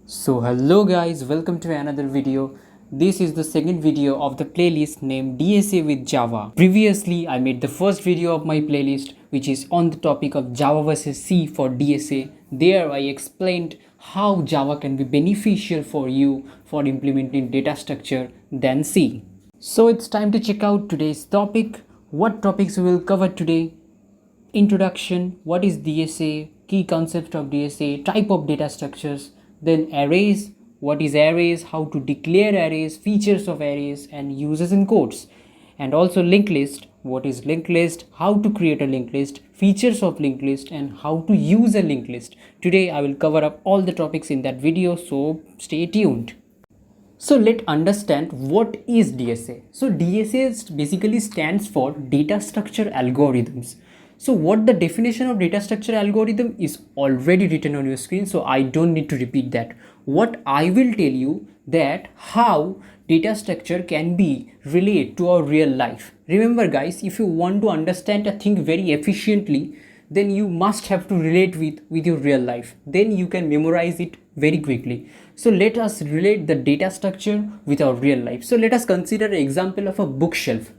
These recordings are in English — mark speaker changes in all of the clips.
Speaker 1: So hello guys, welcome to another video. This is the second video of the playlist named DSA with Java. Previously I made the first video of my playlist which is on the topic of Java versus C for DSA. There I explained how Java can be beneficial for you for implementing data structure than C. So it's time to check out today's topic. What topics we will cover today? Introduction, what is DSA, key concept of DSA, type of data structures, then arrays, what is arrays, how to declare arrays, features of arrays and uses and codes, and also linked list, what is linked list, how to create a linked list, features of linked list and how to use a linked list. Today I will cover up all the topics in that video, so stay tuned. So let's understand what is DSA. So DSA basically stands for data structure algorithms. So what the definition of data structure algorithm is already written on your screen, so I don't need to repeat that. What I will tell you that how data structure can be related to our real life. Remember guys, if you want to understand a thing very efficiently, then you must have to relate with your real life. Then you can memorize it very quickly. So let us relate the data structure with our real life. So let us consider an example of a bookshelf.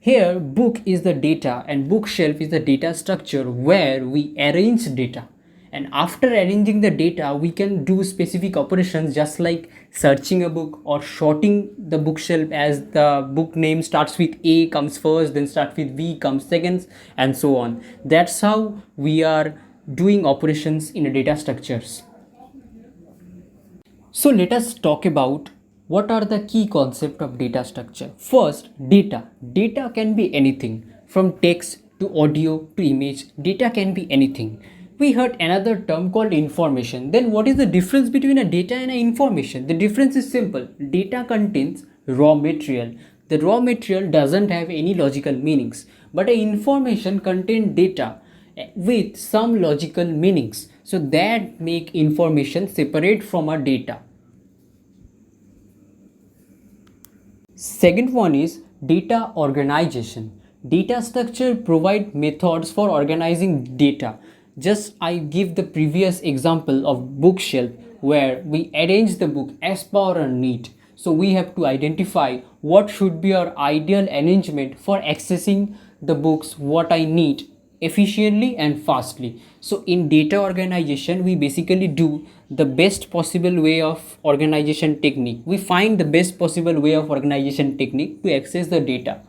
Speaker 1: Here book is the data and bookshelf is the data structure where we arrange data, and after arranging the data we can do specific operations just like searching a book or sorting the bookshelf as the book name starts with A comes first, then starts with V comes second, and so on. That's how we are doing operations in a data structures. So let us talk about what are the key concepts of data structure. First, data. Data can be anything from text to audio to image. Data can be anything. We heard another term called information. Then what is the difference between a data and an information? The difference is simple. Data contains raw material. The raw material doesn't have any logical meanings, but an information contains data with some logical meanings. So that make information separate from a data. Second one is data organization. Data structure provide methods for organizing data. Just I give the previous example of bookshelf where we arrange the book as per our need. So we have to identify what should be our ideal arrangement for accessing the books what I need efficiently and fastly. So in data organization we basically do the best possible way of organization technique. We find the best possible way of organization technique to access the data.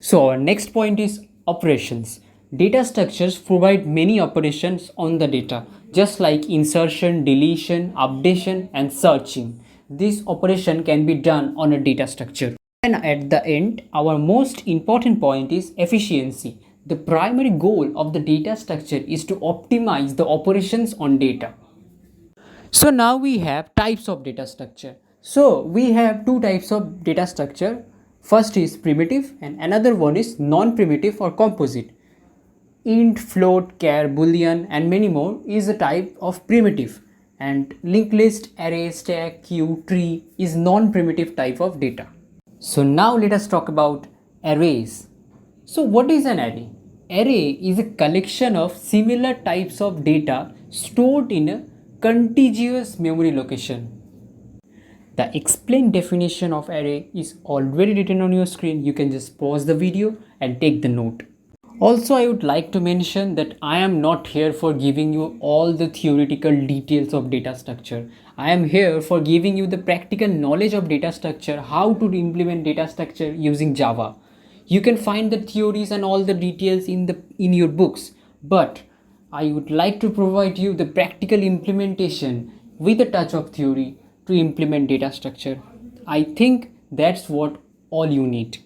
Speaker 1: So our next point is operations. Data structures provide many operations on the data, just like insertion, deletion, updation and searching. This operation can be done on a data structure. And at the end, our most important point is efficiency. The primary goal of the data structure is to optimize the operations on data. So now we have types of data structure. So we have two types of data structure. First is primitive and another one is non-primitive or composite. Int, float, char, boolean and many more is a type of primitive, and linked list, array, stack, queue, tree is non-primitive type of data. So now let us talk about arrays. So what is an array? Array is a collection of similar types of data stored in a contiguous memory location. The explained definition of array is already written on your screen. You can just pause the video and take the note. Also, I would like to mention that I am not here for giving you all the theoretical details of data structure. I am here for giving you the practical knowledge of data structure, how to implement data structure using Java. You can find the theories and all the details in your books, but I would like to provide you the practical implementation with a touch of theory to implement data structure. I think that's what all you need.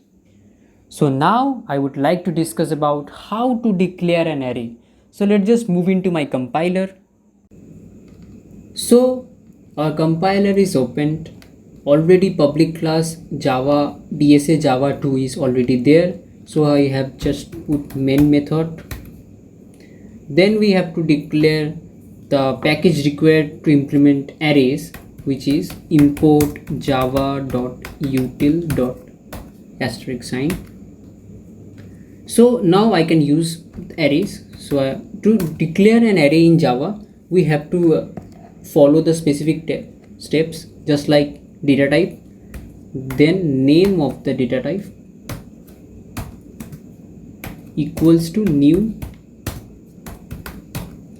Speaker 1: So now I would like to discuss about how to declare an array. So let's just move into my compiler. So our compiler is opened. Already public class Java DSA Java 2 is already there. So I have just put main method. Then we have to declare the package required to implement arrays, which is import java.util.*. So now I can use arrays. So to declare an array in Java, we have to follow the specific steps, just like data type, then name of the data type equals to new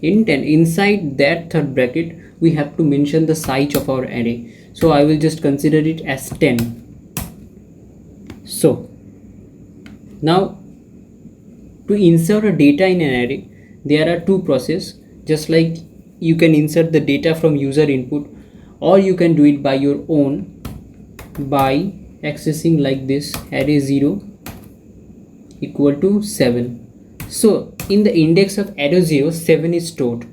Speaker 1: int, and inside that third bracket we have to mention the size of our array. So I will just consider it as 10. So now to insert a data in an array, there are two processes. Just like you can insert the data from user input, or you can do it by your own by accessing like this array 0 equal to 7. So in the index of array 0, 7 is stored.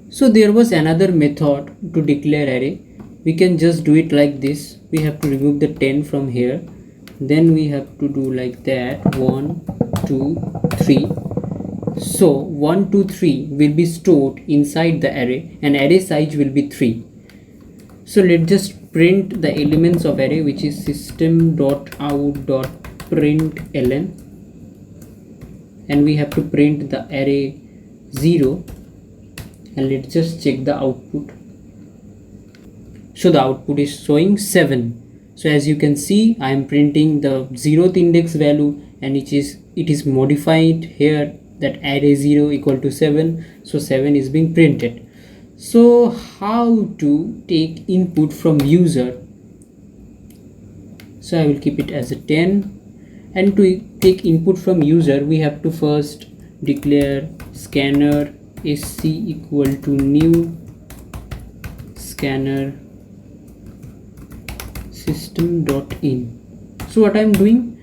Speaker 1: So there was another method to declare array. We can just do it like this. We have to remove the 10 from here, then we have to do like that, 1 2 3. So 1 2 3 will be stored inside the array, and array size will be 3. So let's just print the elements of array, which is system.out.println, and we have to print the array 0, and let's just check the output. So the output is showing 7. So as you can see, I am printing the 0th index value, and it is modified here, that array 0 equal to 7. So 7 is being printed. So how to take input from user? So I will keep it as a 10, and to take input from user, we have to first declare scanner sc equal to new scanner system.in. So what I am doing,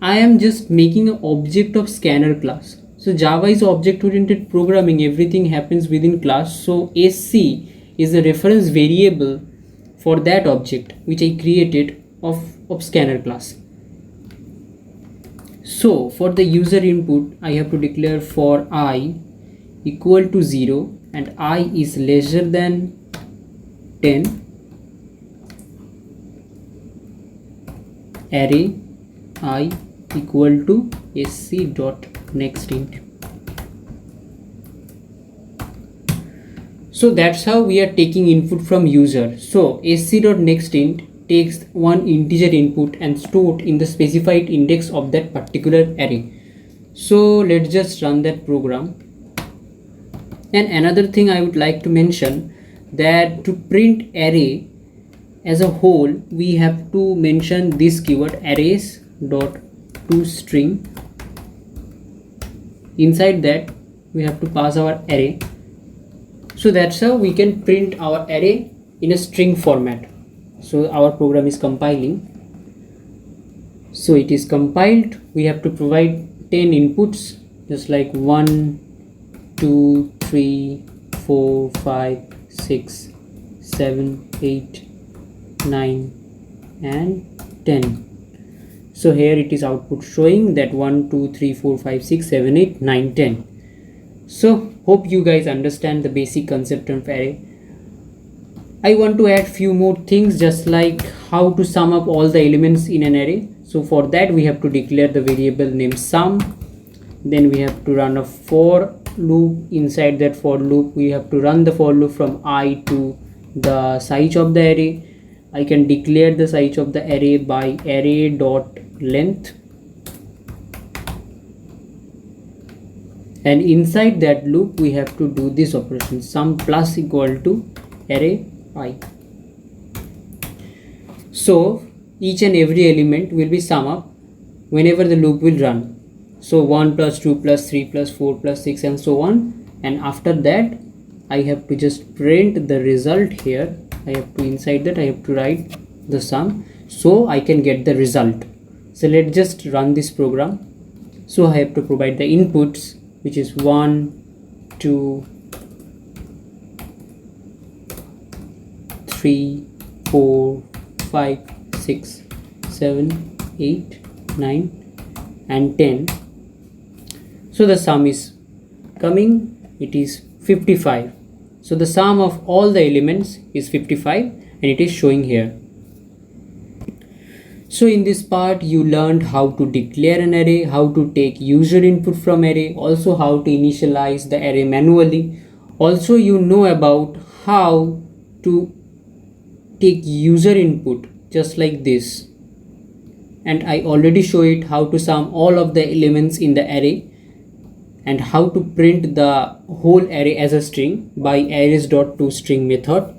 Speaker 1: I am just making an object of scanner class. So Java is object oriented programming, everything happens within class. So sc is a reference variable for that object which I created of scanner class. So for the user input, I have to declare for I equal to 0 and I is lesser than 10, array I equal to sc.nextInt. So that's how we are taking input from user. So sc.nextInt takes one integer input and stored in the specified index of that particular array. So let's just run that program. And another thing I would like to mention, that to print array as a whole, we have to mention this keyword arrays.toString. Inside that we have to pass our array. So that's how we can print our array in a string format. So our program is compiling. So it is compiled. We have to provide 10 inputs, just like 1 2 3 4 5 6 7 8 9 and 10. So here it is output showing that 1 2 3 4 5 6 7 8 9 10. So hope you guys understand the basic concept of array. I want to add few more things, just like how to sum up all the elements in an array. So for that we have to declare the variable name sum. Then we have to run a for loop. Inside that for loop we have to run the for loop from I to the size of the array. I can declare the size of the array by array.length, and inside that loop we have to do this operation, sum plus equal to array I. So each and every element will be sum up whenever the loop will run. So 1 plus 2 plus 3 plus 4 plus 6 and so on, and after that I have to just print the result here. I have to, inside that I have to write the sum so I can get the result. So let's just run this program. So I have to provide the inputs, which is 1 2 3 4 5 6 7 8 9 and 10. So the sum is coming, it is 55. So the sum of all the elements is 55 and it is showing here. So in this part you learned how to declare an array, how to take user input from array, also how to initialize the array manually. Also you know about how to take user input just like this, and I already show it how to sum all of the elements in the array and how to print the whole array as a string by arrays.toString method.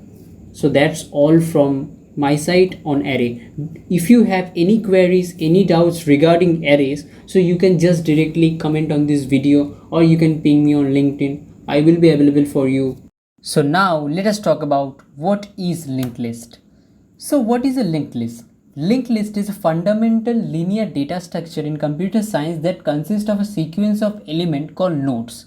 Speaker 1: So that's all from my side on array. If you have any queries, any doubts regarding arrays, so you can just directly comment on this video or you can ping me on LinkedIn. I will be available for you. So now let us talk about what is linked list. So what is a linked list? Linked list is a fundamental linear data structure in computer science that consists of a sequence of elements called nodes.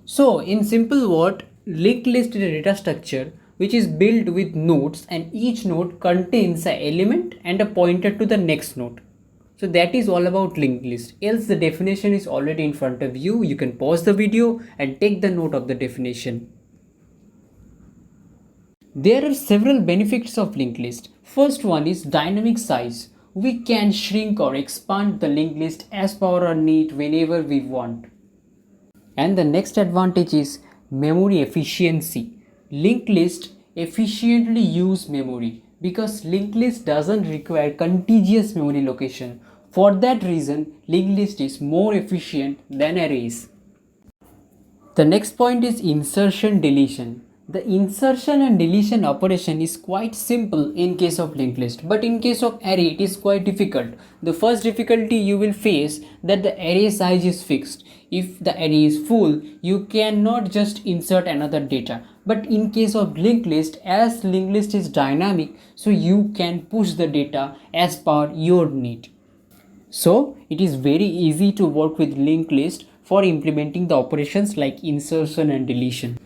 Speaker 1: So in simple word, linked list is a data structure which is built with nodes, and each node contains an element and a pointer to the next node. So that is all about linked list. Else the definition is already in front of you. You can pause the video and take the note of the definition. There are several benefits of linked list. First one is dynamic size. We can shrink or expand the linked list as per our need whenever we want. And the next advantage is memory efficiency. Linked list efficiently use memory because linked list doesn't require contiguous memory location. For that reason, linked list is more efficient than arrays. The next point is insertion deletion. The insertion and deletion operation is quite simple in case of linked list, but in case of array it is quite difficult. The first difficulty you will face that the array size is fixed. If the array is full, you cannot just insert another data. But in case of linked list, as linked list is dynamic, so you can push the data as per your need. So it is very easy to work with linked list for implementing the operations like insertion and deletion.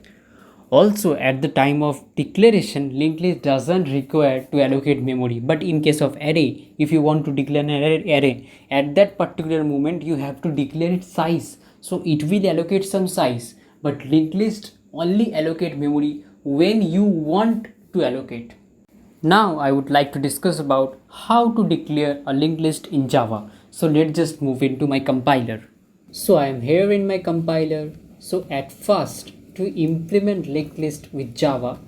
Speaker 1: Also, at the time of declaration, linked list doesn't require to allocate memory. But in case of array, if you want to declare an array, at that particular moment you have to declare its size. So it will allocate some size. But linked list only allocate memory when you want to allocate. Now I would like to discuss about how to declare a linked list in Java. So let's just move into my compiler. So I am here in my compiler. So at first, to implement linked list with Java,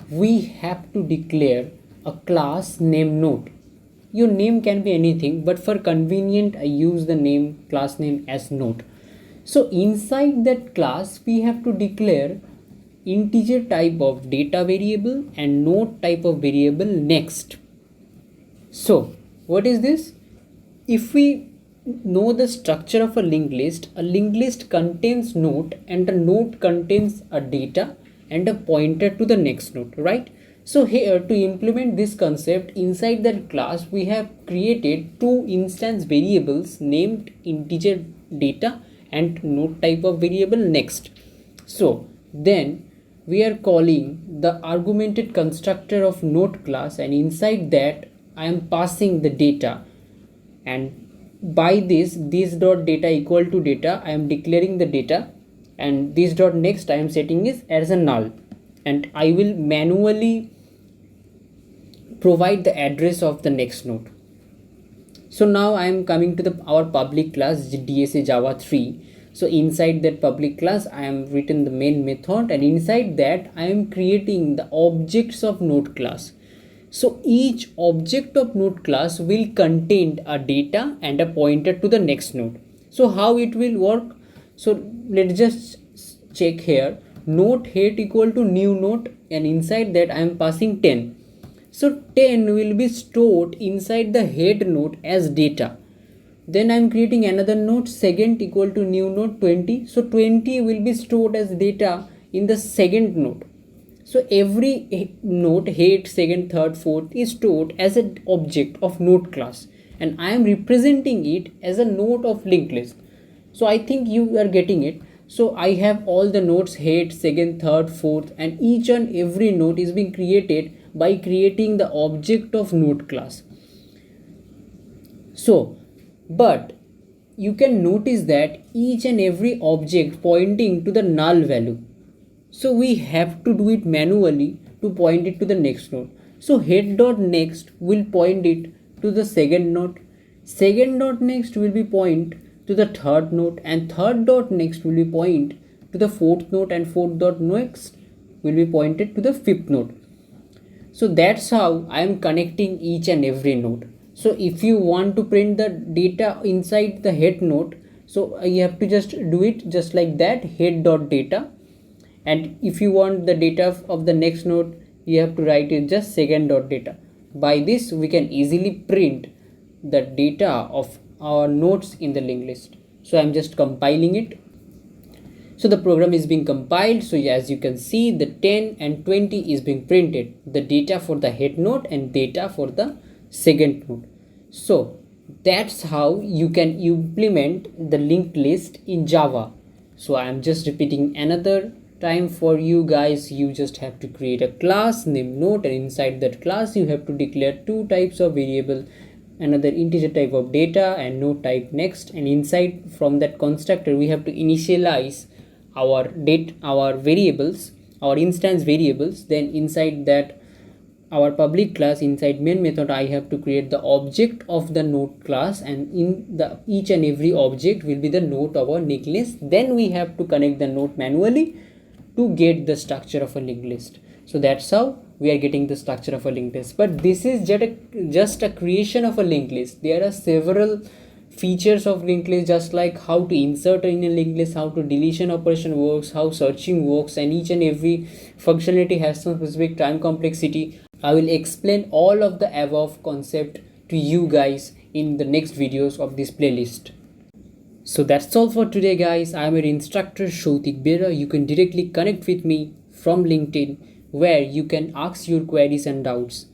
Speaker 1: we have to declare a class named node. Your name can be anything, but for convenient I use the class name as node. So inside that class we have to declare integer type of data variable and node type of variable next. So what is this? If we know the structure of a linked list contains node and a node contains a data and a pointer to the next node, right? So here to implement this concept inside that class, we have created two instance variables named integer data and node type of variable next. So then we are calling the argumented constructor of node class, and inside that I am passing the data, and by this dot data equal to data I am declaring the data, and this dot next I am setting is as a null, and I will manually provide the address of the next node. So now I am coming to our public class DSA Java 3. So inside that public class I am written the main method, and inside that I am creating the objects of node class. So each object of node class will contain a data and a pointer to the next node. So how it will work? So let's just check here. Node head equal to new node, and inside that I am passing 10. So 10 will be stored inside the head node as data. Then I am creating another node, second equal to new node 20. So 20 will be stored as data in the second node. So every node, head, second, third, fourth is stored as an object of node class, and I am representing it as a node of linked list. So I think you are getting it. So I have all the nodes, head, second, third, fourth, and each and every node is being created by creating the object of node class. So, but you can notice that each and every object pointing to the null value. So we have to do it manually to point it to the next node. So head dot next will point it to the second node. Second dot next will be point to the third node, and third dot next will be point to the fourth node, and fourth dot next will be pointed to the fifth node. So that's how I am connecting each and every node. So if you want to print the data inside the head node, so you have to just do it just like that, head.data. And if you want the data of the next node, you have to write it just second.data. By this we can easily print the data of our nodes in the linked list. So I'm just compiling it. So the program is being compiled. So as you can see, the 10 and 20 is being printed, the data for the head node and data for the second node. So that's how you can implement the linked list in Java. So I am just repeating another time for you guys. You just have to create a class named node, and inside that class you have to declare two types of variable, another integer type of data and node type next, and inside from that constructor we have to initialize our variables, our instance variables. Then inside that our public class, inside main method, I have to create the object of the node class, and in the each and every object will be the node of our linked list. Then we have to connect the node manually to get the structure of a linked list. So that's how we are getting the structure of a linked list. But this is just a creation of a linked list. There are several features of linked list, just like how to insert in a linked list, how to deletion operation works, how searching works, and each and every functionality has some specific time complexity. I will explain all of the above concept to you guys in the next videos of this playlist. So that's all for today, guys. I am your instructor Soutik Bera. You can directly connect with me from LinkedIn, where you can ask your queries and doubts.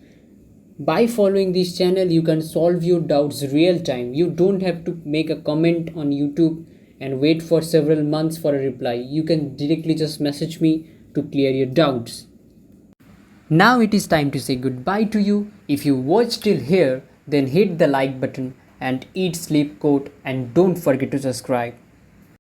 Speaker 1: By following this channel, you can solve your doubts real time. You don't have to make a comment on YouTube and wait for several months for a reply. You can directly just message me to clear your doubts. Now it is time to say goodbye to you. If you watched till here, then hit the like button and eat sleep code, and don't forget to subscribe.